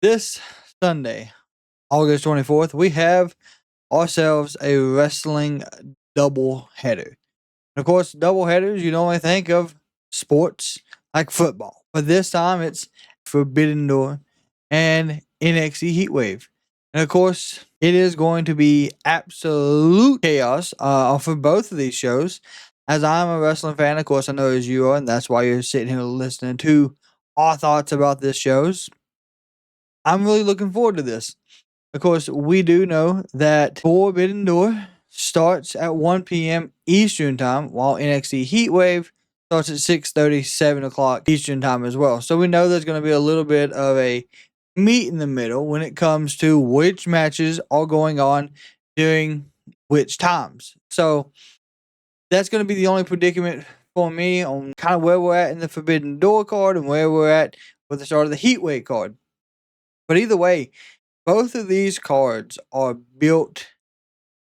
This Sunday, August 24th, we have ourselves a wrestling double header. Of course, double headers, you normally think of sports like football, but this time it's Forbidden Door and NXT Heatwave. And of course, it is going to be absolute chaos for both of these shows. As I'm a wrestling fan, of course, I know as you are, and that's why you're sitting here listening to our thoughts about this shows. I'm really looking forward to this. Of course, we do know that Forbidden Door starts at 1 p.m. Eastern Time, while NXT Heatwave starts at 6:30, 7 o'clock Eastern Time as well. So we know there's going to be a little bit of a meet in the middle when it comes to which matches are going on during which times. So that's going to be the only predicament for me on kind of where we're at in the Forbidden Door card and where we're at with the start of the Heatwave card. But either way, both of these cards are built,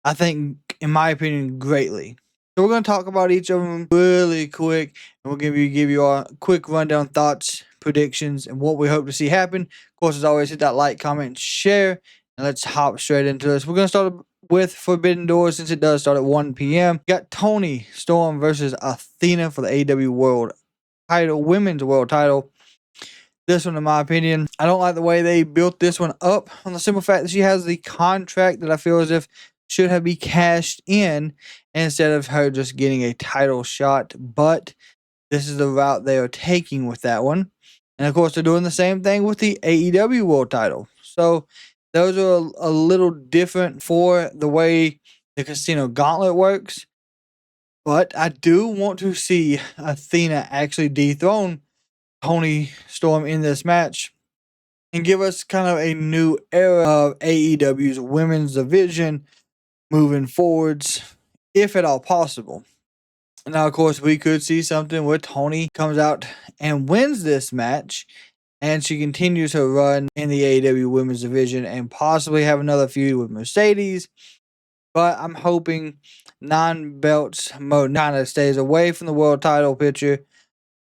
I think, in my opinion, greatly. So we're going to talk about each of them really quick, and we'll give you our quick rundown thoughts, predictions, and what we hope to see happen. Of course, as always, hit that like, comment, and share, and let's hop straight into this. We're going to start with Forbidden Door since it does start at 1 p.m. We got Toni Storm versus Athena for the AEW World title, Women's World title. This one, in my opinion, I don't like the way they built this one up on the simple fact that she has the contract that I feel as if should have been cashed in instead of her just getting a title shot. But this is the route they are taking with that one. And of course, they're doing the same thing with the AEW World title. So those are a little different for the way the Casino Gauntlet works. But I do want to see Athena actually dethrone Toni Storm in this match and give us kind of a new era of AEW's women's division moving forwards, if at all possible. Now, of course, we could see something where Toni comes out and wins this match, and she continues her run in the AEW women's division and possibly have another feud with Mercedes. But I'm hoping 9 belts Mone kind of stays away from the world title picture,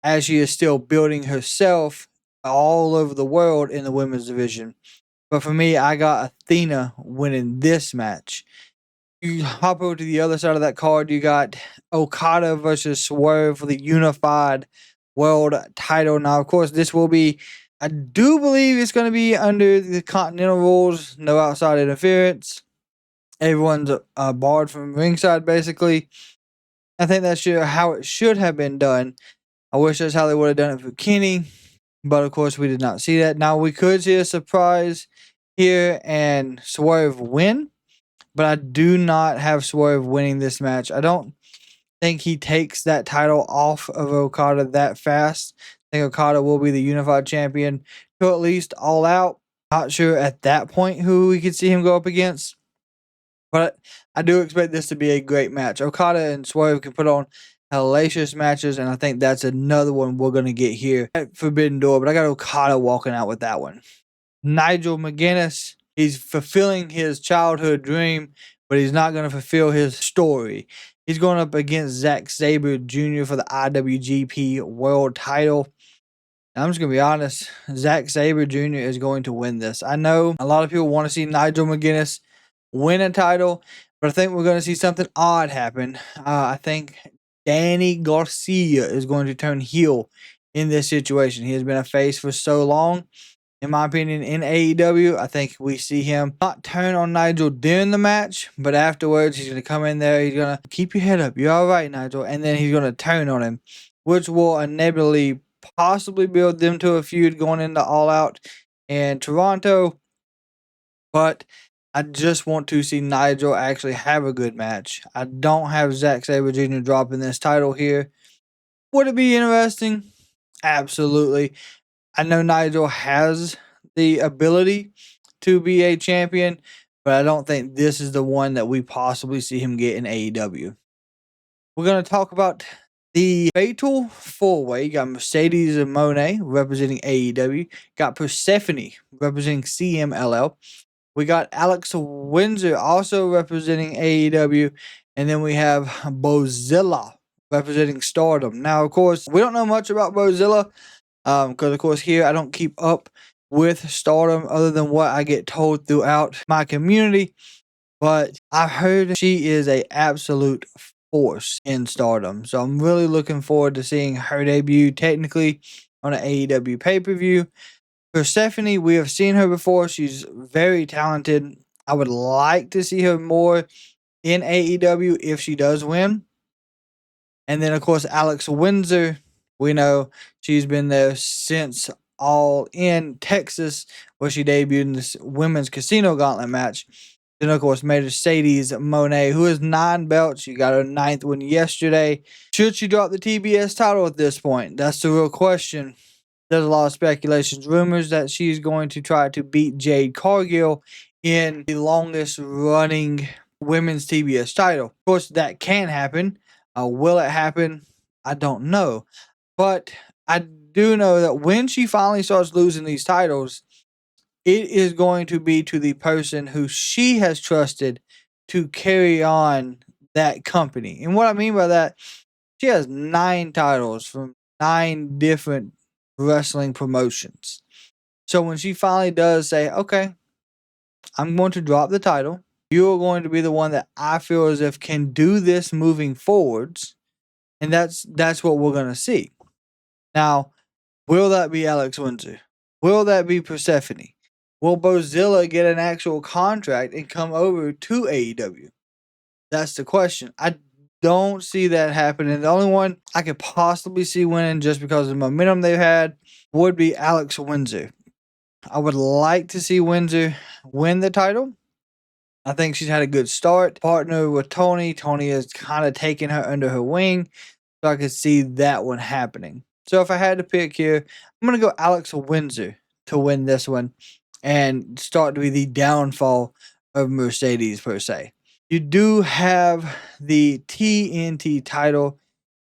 as she is still building herself all over the world in the women's division. But for me, I got Athena winning this match. You hop over to the other side of that card, you got Okada versus Swerve for the unified world title. Now, of course, this will be, I do believe it's going to be under the Continental rules, no outside interference. Everyone's barred from ringside, basically. I think that's how it should have been done. I wish that's how they would have done it for Kenny, but of course we did not see that. Now we could see a surprise here and Swerve win, but I do not have Swerve winning this match. I don't think he takes that title off of Okada that fast. I think Okada will be the unified champion to at least All Out. Not sure at that point who we could see him go up against, but I do expect this to be a great match. Okada and Swerve can put on hellacious matches, and I think that's another one we're going to get here at Forbidden Door, but I got Okada walking out with that one. Nigel McGuinness, he's fulfilling his childhood dream, but he's not going to fulfill his story. He's going up against Zack Sabre Jr. for the IWGP World title. And I'm just going to be honest, Zack Sabre Jr. is going to win this. I know a lot of people want to see Nigel McGuinness win a title, but I think we're going to see something odd happen. I think Danny Garcia is going to turn heel in this situation. He has been a face for so long. In my opinion, in AEW, I think we see him not turn on Nigel during the match, but afterwards he's going to come in there. He's going to keep your head up. You're all right, Nigel. And then he's going to turn on him, which will inevitably possibly build them to a feud going into All Out in Toronto. But I just want to see Nigel actually have a good match. I don't have Zack Sabre Jr. dropping this title here. Would it be interesting? Absolutely. I know Nigel has the ability to be a champion, but I don't think this is the one that we possibly see him get in AEW. We're going to talk about the Fatal 4-Way. You got Mercedes and Moné representing AEW. Got Persephone representing CMLL. We got Alex Windsor also representing AEW. And then we have Bozilla representing Stardom. Now, of course, we don't know much about Bozilla. Because, of course, here I don't keep up with Stardom other than what I get told throughout my community. But I heard she is a absolute force in Stardom. So I'm really looking forward to seeing her debut technically on an AEW pay-per-view. Persephone, we have seen her before. She's very talented. I would like to see her more in AEW if she does win. And then, of course, Alex Windsor. We know she's been there since All In Texas, where she debuted in this women's casino gauntlet match. Then, of course, Mercedes Moné, who is 9 belts. She got her 9th win yesterday. Should she drop the TBS title at this point? That's the real question. There's a lot of speculations, rumors that she's going to try to beat Jade Cargill in the longest running women's TBS title. Of course, that can happen. Will it happen? I don't know. But I do know that when she finally starts losing these titles, it is going to be to the person who she has trusted to carry on that company. And what I mean by that, she has 9 titles from 9 different wrestling promotions. So when she finally does say, okay, I'm going to drop the title, you're going to be the one that I feel as if can do this moving forwards. And that's what we're going to see. Now, will that be Alex Windsor? Will that be Persephone? Will Bozilla get an actual contract and come over to AEW? That's the question. I don't see that happening. The only one I could possibly see winning just because of the momentum they've had would be Alex Windsor. I would like to see Windsor win the title. I think she's had a good start. Partner with Toni. Toni has kind of taken her under her wing. So I could see that one happening. So if I had to pick here, I'm going to go Alex Windsor to win this one and start to be the downfall of Mercedes per se. You do have the TNT title.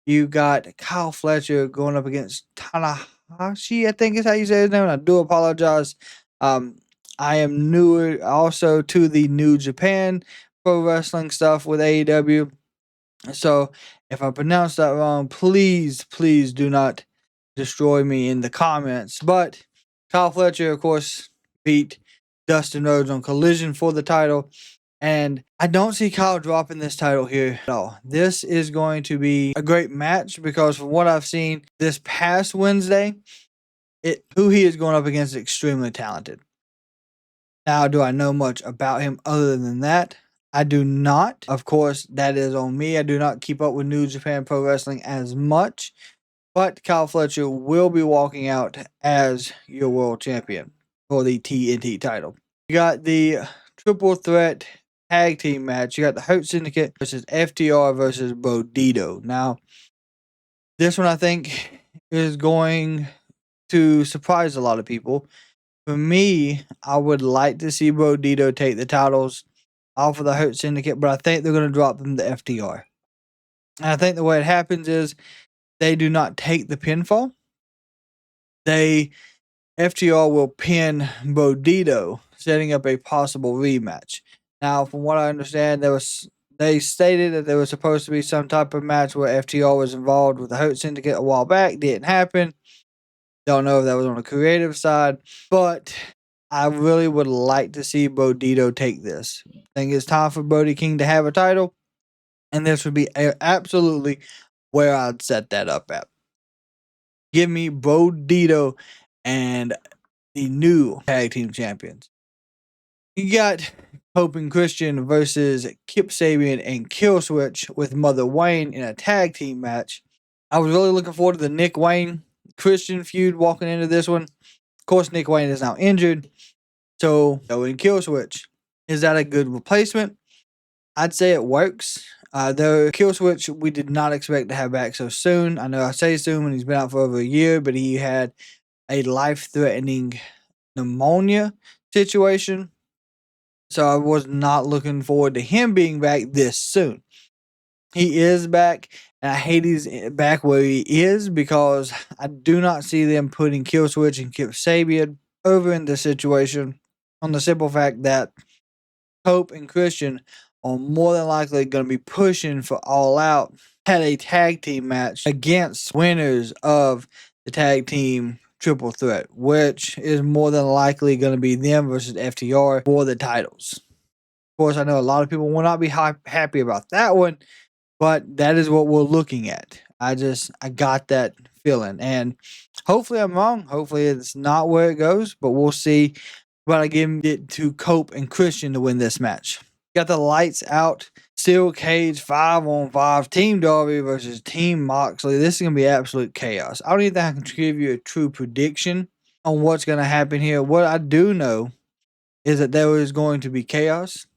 You got Kyle Fletcher going up against Takahashi, I think is how you say his name. And I do apologize. I am newer also to the New Japan Pro Wrestling stuff with AEW. So if I pronounce that wrong, please do not destroy me in the comments. But Kyle Fletcher, of course, beat Dustin Rhodes on Collision for the title. And I don't see Kyle dropping this title here at all. This is going to be a great match because from what I've seen this past Wednesday, who he is going up against is extremely talented. Now, do I know much about him other than that? I do not. Of course, that is on me. I do not keep up with New Japan Pro Wrestling as much. But Kyle Fletcher will be walking out as your world champion for the TNT title. You got the triple threat tag team match. You got the Hurt Syndicate versus FTR versus Brodido. Now, this one I think is going to surprise a lot of people. For me, I would like to see Brodido take the titles off of the Hurt Syndicate, but I think they're going to drop them to FTR. And I think the way it happens is they do not take the pinfall. FTR will pin Brodido, setting up a possible rematch. Now, from what I understand, they stated that there was supposed to be some type of match where FTR was involved with the Hurt Syndicate a while back. Didn't happen. Don't know if that was on the creative side, but I really would like to see Brodido take this. I think it's time for Brody King to have a title, and this would be absolutely where I'd set that up at. Give me Brodido and the new tag team champions. You got Hope and Christian versus Kip Sabian and Killswitch with Mother Wayne in a tag team match. I was really looking forward to the Nick Wayne Christian feud walking into this one. Of course, Nick Wayne is now injured. So in Killswitch, is that a good replacement? I'd say it works. Though Killswitch, we did not expect to have back so soon. I know I say soon when he's been out for over a year, but he had a life-threatening pneumonia situation. So I was not looking forward to him being back this soon. He is back, and I hate he's back where he is because I do not see them putting Killswitch and Kip Sabian over in this situation on the simple fact that Hope and Christian are more than likely going to be pushing for All Out. Had a tag team match against winners of the tag team triple threat, which is more than likely going to be them versus FTR for the titles. Of course, I know a lot of people will not be happy about that one, but that is what we're looking at. I got that feeling, and hopefully I'm wrong. Hopefully it's not where it goes, but we'll see. But I give it to Cope and Christian to win this match. Got the lights out, steel cage 5-on-5, Team Darby versus Team Moxley. This is going to be absolute chaos. I don't even think I can give you a true prediction on what's going to happen here. What I do know is that there is going to be chaos.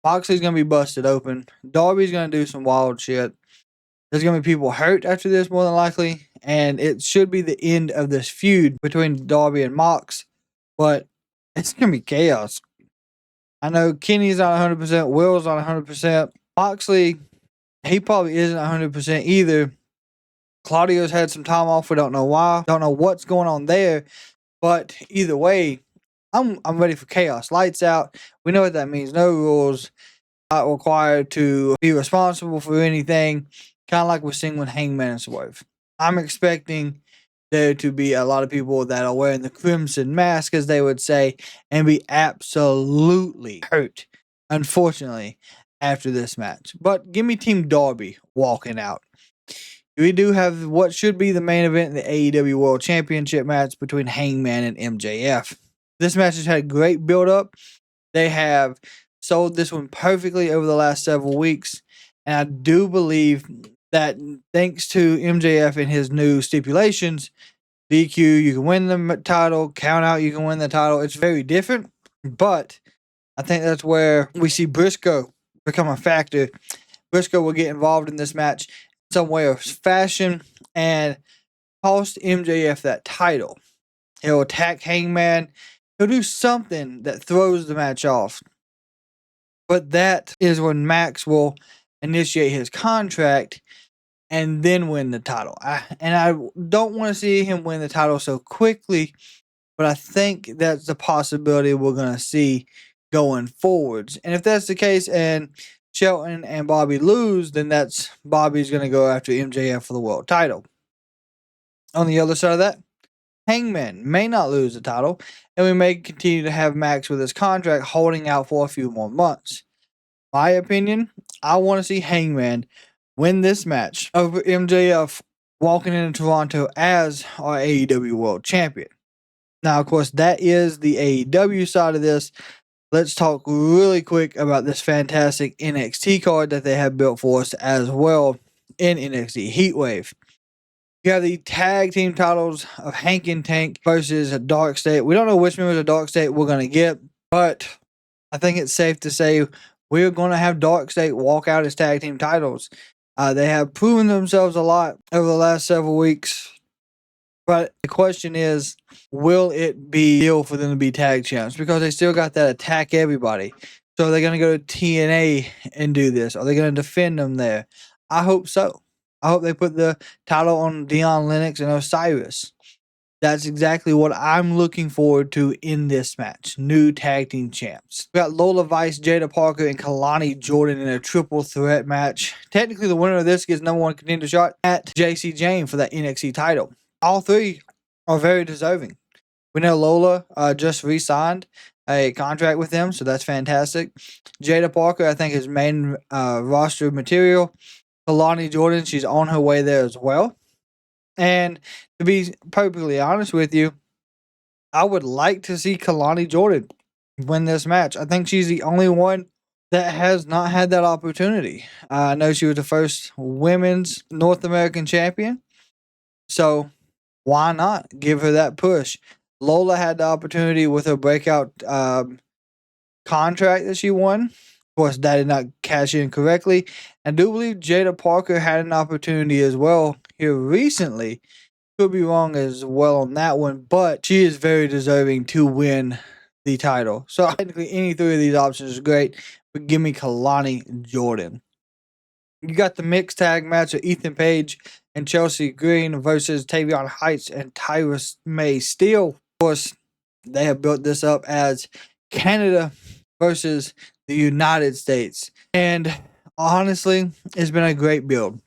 Moxley's going to be busted open. Darby's going to do some wild shit. There's going to be people hurt after this, more than likely. And it should be the end of this feud between Darby and Mox. But it's going to be chaos. I know Kenny's not 100%. Will's not 100%. Moxley, he probably isn't 100% either. Claudio's had some time off. We don't know why. Don't know what's going on there. But either way, I'm ready for chaos. Lights out. We know what that means. No rules. Not required to be responsible for anything. Kind of like we're seeing with Hangman and Swerve. I'm expecting there to be a lot of people that are wearing the crimson mask, as they would say, and be absolutely hurt, unfortunately, after this match. But give me Team Darby walking out. We do have what should be the main event in the AEW World Championship match between Hangman and MJF. This match has had great build-up. They have sold this one perfectly over the last several weeks, and I do believe that thanks to MJF and his new stipulations, DQ, you can win the title, count out, you can win the title. It's very different, but I think that's where we see Briscoe become a factor. Briscoe will get involved in this match in some way or fashion and cost MJF that title. He'll attack Hangman. He'll do something that throws the match off. But that is when Max will initiate his contract and then win the title. I don't want to see him win the title so quickly, but I think that's the possibility we're going to see going forwards. And if that's the case and Shelton and Bobby lose, then that's Bobby's going to go after MJF for the world title. On the other side of that, Hangman may not lose the title, and we may continue to have Max with his contract holding out for a few more months. My opinion, I want to see Hangman win this match over MJF walking into Toronto as our AEW World Champion. Now, of course, that is the AEW side of this. Let's talk really quick about this fantastic NXT card that they have built for us as well in NXT Heatwave. You have the tag team titles of Hank and Tank versus Dark State. We don't know which members of Dark State we're going to get, but I think it's safe to say we're going to have Dark State walk out as tag team titles. They have proven themselves a lot over the last several weeks. But the question is, will it be deal for them to be tag champs? Because they still got that attack everybody. So are they going to go to TNA and do this? Are they going to defend them there? I hope so. I hope they put the title on Dion Lennox and Osiris. That's exactly what I'm looking forward to in this match. New tag team champs. We got Lola Vice, Jada Parker, and Kalani Jordan in a triple threat match. Technically, the winner of this gets #1 contender shot at JC Jane for that NXT title. All three are very deserving. We know Lola just re-signed a contract with them, so that's fantastic. Jada Parker, I think, is main roster material. Kalani Jordan, she's on her way there as well. And to be perfectly honest with you, I would like to see Kalani Jordan win this match. I think she's the only one that has not had that opportunity. I know she was the first women's North American champion. So why not give her that push? Lola had the opportunity with her breakout contract that she won. Of course, that did not cash in correctly. I do believe Jada Parker had an opportunity as well here recently. Could be wrong as well on that one, but she is very deserving to win the title. So technically, any three of these options is great, but give me Kalani Jordan. You got the mixed tag match of Ethan Page and Chelsea Green versus Tavion Heights and Tyrus May Steele. Of course, they have built this up as Canada versus the United States. And honestly, it's been a great build.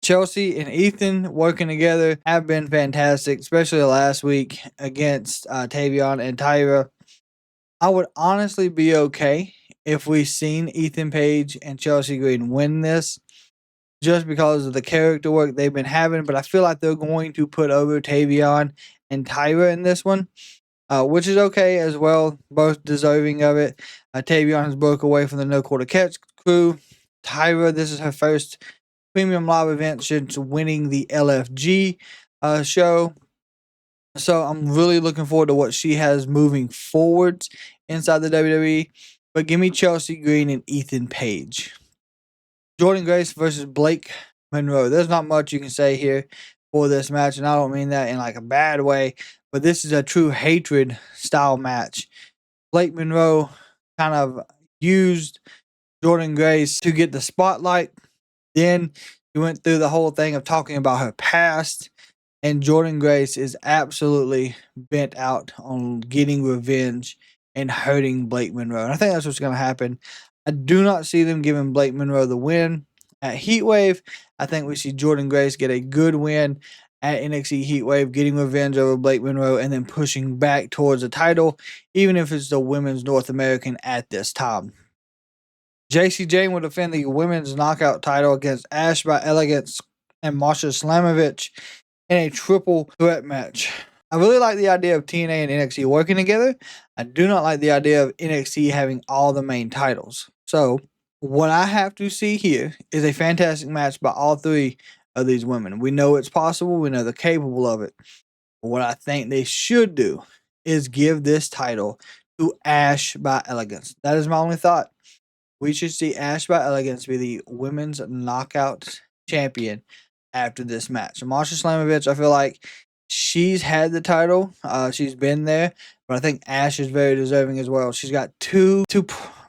Chelsea and Ethan working together have been fantastic, especially last week against Tavion and Tyra. I would honestly be okay if we seen Ethan Page and Chelsea Green win this, just because of the character work they've been having. But I feel like they're going to put over Tavion and Tyra in this one, which is okay as well. Both deserving of it. Tavion has broke away from the No Quarter Catch crew. Tyra, this is her first premium live event since winning the LFG show. So I'm really looking forward to what she has moving forward inside the WWE. But give me Chelsea Green and Ethan Page. Jordynne Grace versus Blake Monroe. There's not much you can say here for this match, and I don't mean that in like a bad way, but this is a true hatred style match. Blake Monroe kind of used Jordynne Grace to get the spotlight. Then he went through the whole thing of talking about her past, and Jordynne Grace is absolutely bent out on getting revenge and hurting Blake Monroe. And I think that's what's going to happen. I do not see them giving Blake Monroe the win at Heatwave. I think we see Jordynne Grace get a good win at NXT Heatwave, getting revenge over Blake Monroe, and then pushing back towards the title, even if it's the Women's North American at this time. JC Jane will defend the Women's Knockout title against Ash by Elegance and Masha Slamovich in a triple threat match. I really like the idea of TNA and NXT working together. I do not like the idea of NXT having all the main titles. So, what I have to see here is a fantastic match by all three of these women. We know it's possible. We know they're capable of it. But what I think they should do is give this title to Ash by Elegance. That is my only thought. We should see Ash by Elegance be the Women's Knockout Champion after this match. Masha Slamovich, I feel like she's had the title. She's been there. But I think Ash is very deserving as well. She's got two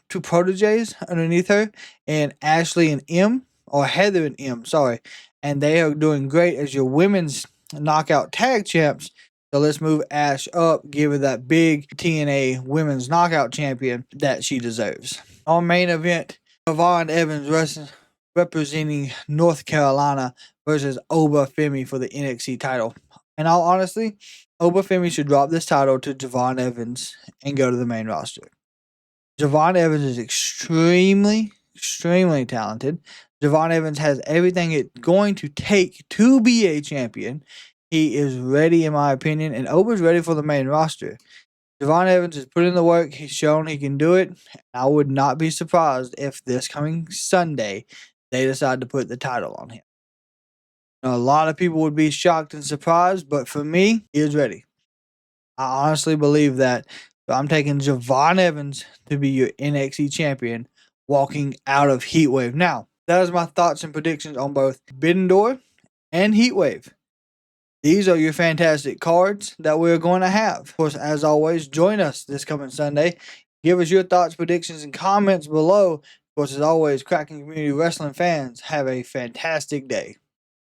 proteges underneath her, and Ashley and M, or Heather and M, sorry. And they are doing great as your Women's Knockout Tag Champs. So let's move Ash up, give her that big TNA Women's Knockout Champion that she deserves. Our main event, Yvonne Evans representing North Carolina versus Oba Femi for the NXT title. And all honesty, Oba Femi should drop this title to Yvonne Evans and go to the main roster. Yvonne Evans is extremely talented. Yvonne Evans has everything it's going to take to be a champion. He is ready, in my opinion, and Oba's ready for the main roster. Yvonne Evans has put in the work. He's shown he can do it. I would not be surprised if this coming Sunday they decide to put the title on him. Now, a lot of people would be shocked and surprised, but for me, he is ready. I honestly believe that. So I'm taking Yvonne Evans to be your NXT champion walking out of Heatwave. Now, that is my thoughts and predictions on both Forbidden Door and Heatwave. These are your fantastic cards that we're going to have. Of course, as always, join us this coming Sunday. Give us your thoughts, predictions, and comments below. Of course, as always, Kraken Community Wrestling fans, have a fantastic day.